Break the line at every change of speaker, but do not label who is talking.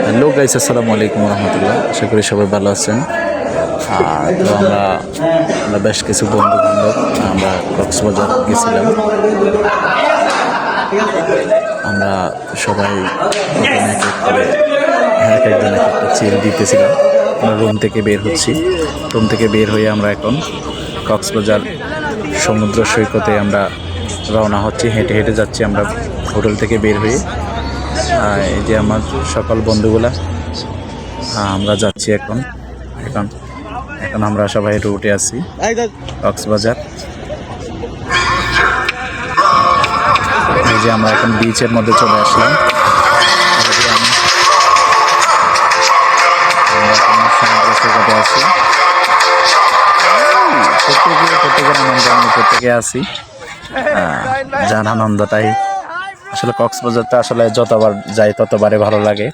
Hello guys, আসসালামু আলাইকুম রহমতুল্লাহ। আশা করি সবাই ভালো আছেন। তো আমরা বেশ কিছু বন্ধু বান্ধব আমরা কক্সবাজার গেছিলাম। আমরা সবাই প্রথমে এক একজন এক একটা চিল দিতেছিলাম। আমরা রুম থেকে বের হচ্ছি। রুম থেকে বের হয়ে আমরা এখন কক্সবাজার সমুদ্র সৈকতে আমরা রওনা হচ্ছি। হেঁটে হেঁটে যাচ্ছি আমরা হোটেল থেকে বের হয়ে। এই যে আমার সকল বন্ধুগুলা, আমরা যাচ্ছি এখন এখন এখন আমরা সবাই রুটে আছি কক্সবাজার। এই যে আমরা এখন বিচের মধ্যে চলে আসলাম। সমুদ্র সৈকতে আছি, প্রত্যেকের আনন্দ আমি প্রত্যেকে আছি। যার আনন্দটাই আসলে কক্সবাজারটা আসলে যতবার যাই ততবারই ভালো লাগে।